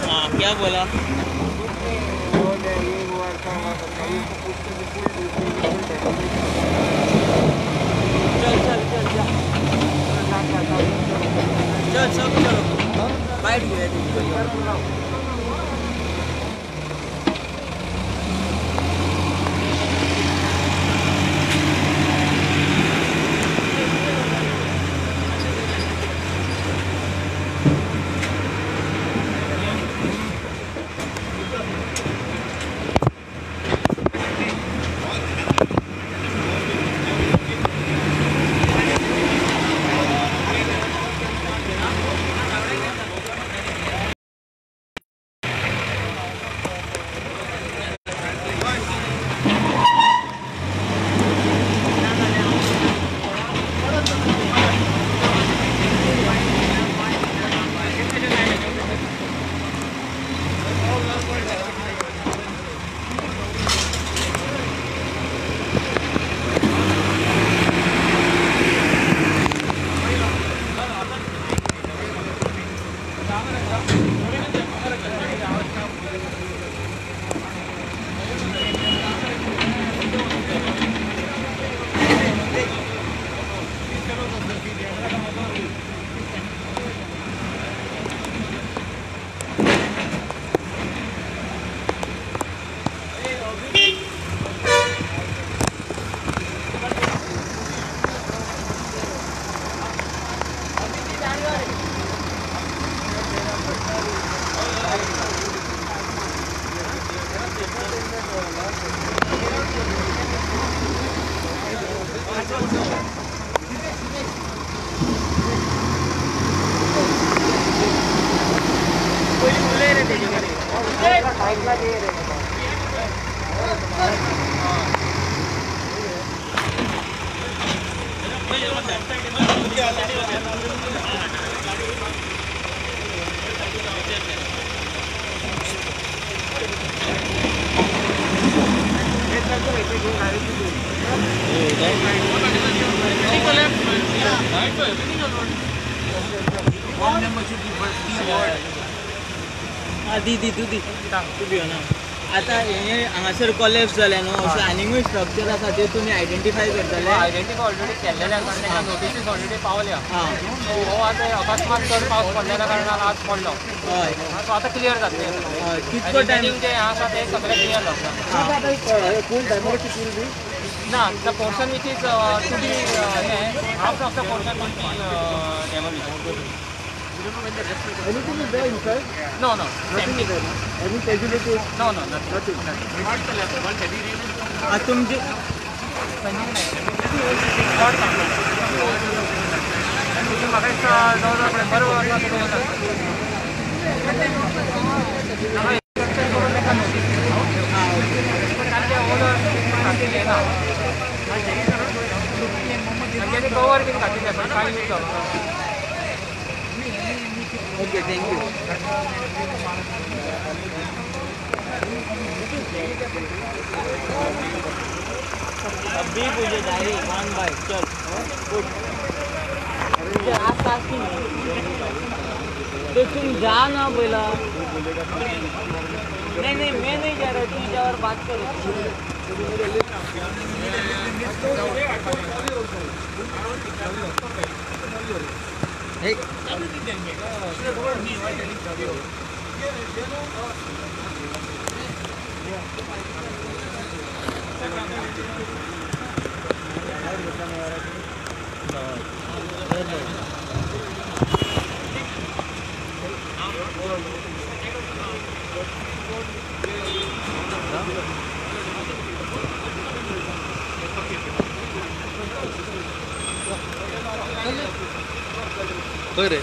हाँ क्या बोला? चल चलो बैठ गए। क्या आता हे हांगासर कॉलेज जाले न्हू अशें आनीकूय स्ट्रक्चर आसा ते तुमी आयडेंटिफाय करतले आयडेंटिफाय ऑलरेडी केल्लेले आसा ताका नोटिसीस ऑलरेडी पावल्या हो आतां अकस्मात चड पावस पडलेल्या कारणान आज पडलो हय सो आतां क्लियर जातलें हय कितको टायम जे आसा ते सगळें क्लियर जाता ना the portion which is to be half of the portion will be demolish Anything is there inside? No, no. Nothing is there, no? Any casualties? No, no, nothing. तुमची cover been घातलेली आसा कांय use जावना okay thank you अभी मुझे diary one by चल good मुझे आसपास की तो तुम जा ना बोला नहीं नहीं मैं नहीं जा रहा तू जा और बात करो Hey. Where?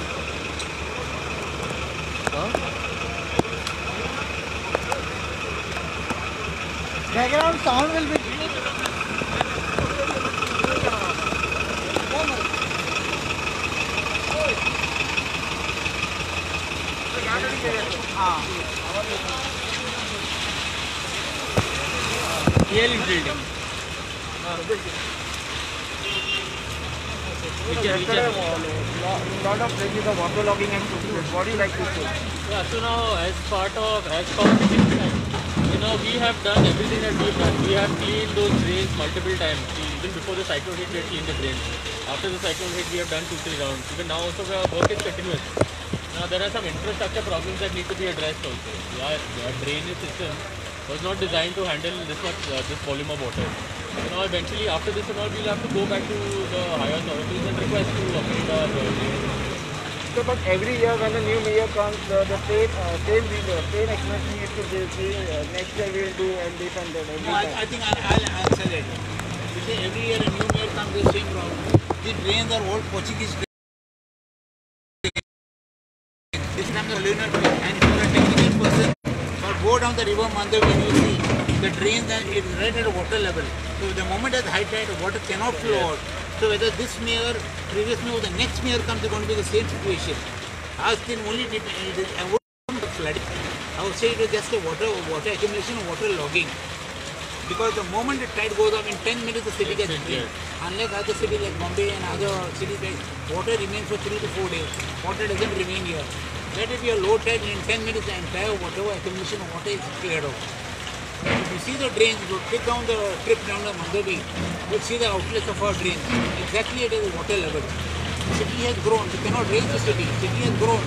Background sound will be Yale building. lot of places of water logging and cooking. What do you like to say? Yeah, so now as part of we have done everything that we've done. We have cleaned those drains multiple times. Even before the cyclone hit, we had cleaned the drains. After the cyclone hit, we have done 2-3 rounds. Even now also our work is continuous. Now there are some infrastructure problems that need to be addressed also. Our drainage system was not designed to handle this much, this volume of water. So now eventually after this and all, we'll have to go back to the higher authorities and request to upgrade our drainage. So, but every year when the new mayor comes, the same explanation is to say next year we will do and this and that. No, I think I'll answer that. You say every year a new mayor comes, the same problem. The drains are old Portuguese drains. This time the lunar and for a technical person, or go down the river Mandar when you see the drains and it is right at water level. So the moment at high tide, water cannot flow out. So whether this mayor, previous mayor or the next mayor comes, it's going to be the same situation. As in only flooding. I would say it was just a water accumulation, water logging. Because the moment the tide goes up, in 10 minutes the city gets drained. Unlike other cities like Bombay and other cities, water remains for 3 to 4 days. Water doesn't remain here. Let it be a low tide, in 10 minutes the entire accumulation of water is cleared out. If you see the drains, you take down the trip down the Mandavi, you see the outlets of our drains. Exactly at the water level. The city has grown. You cannot raise the city. The city has grown.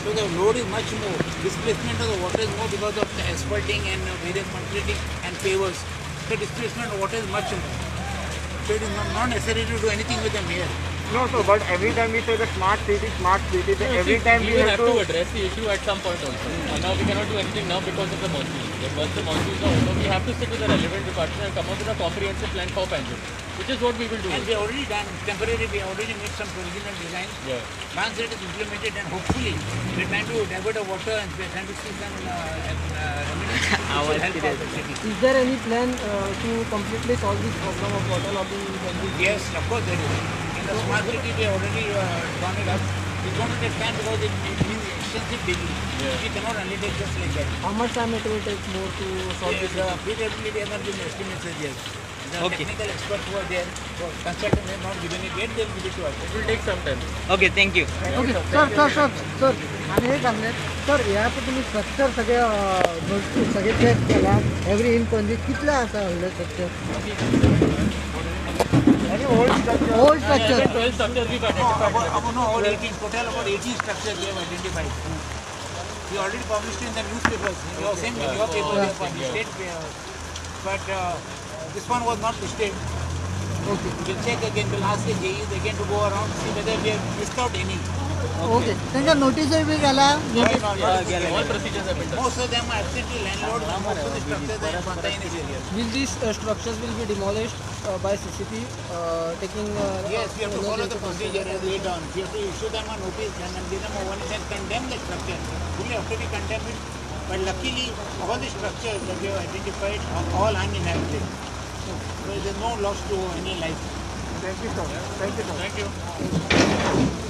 So the load is much more. Displacement of the water is more because of the asphalting and various concreting and pavers. The displacement of water is much more. So it is not necessary to do anything with the mayor. No, so but every time we say the smart city, then every time we will have to address the issue at some point also. And now we cannot do anything now because of the monsoon. But once the monsoon is over, we have to sit with the relevant department and come up with a comprehensive plan for Panjim, which is what we will do. And we have already done temporarily. We have already made some provisional designs. Yeah. Once it is implemented, and hopefully we are trying to divert the water and we are trying to see some remedies which will help out the city. Is there any plan to completely solve this problem of water logging? Yes, of course there is. In the smart city we have already drawn it up. It's going to take time because it means extensive digging. We cannot undertake just like that. How much time it will take more to solve this? The feasibility has not been estimated yet. The technical experts who are there, consultants have not given it yet, they will give it to us. It will take some time. Okay thank you. Okay sir आणि हे सांगले sir ह्या तुम्ही structure सगळे check केला every in Panaji कितले आसा व्हडले structure Any old structure? Old structure 12 structures we've identified. No, all 18, total about 18 structures we have identified. We already published in the newspapers. Your same with your paper we have published it. But this one was not listed. Okay We'll check again, we'll ask the JEs again to go around, see whether we have missed out any. Okay त्यांच्या नोटीसही B गेला All procedures have been done. Most of them are absentee landlords and most of the structures are in spontaneous areas. will these structures will be demolished by CCP taking Yes, we have to follow the procedure as laid down. We have to issue them a notice and then give them a warning and condemn the structure. Fully have to be condemned. But luckily, all the structures that we have identified are all uninhabited. So there is no loss to any life. Thank you, sir. Thank you, sir. Thank you.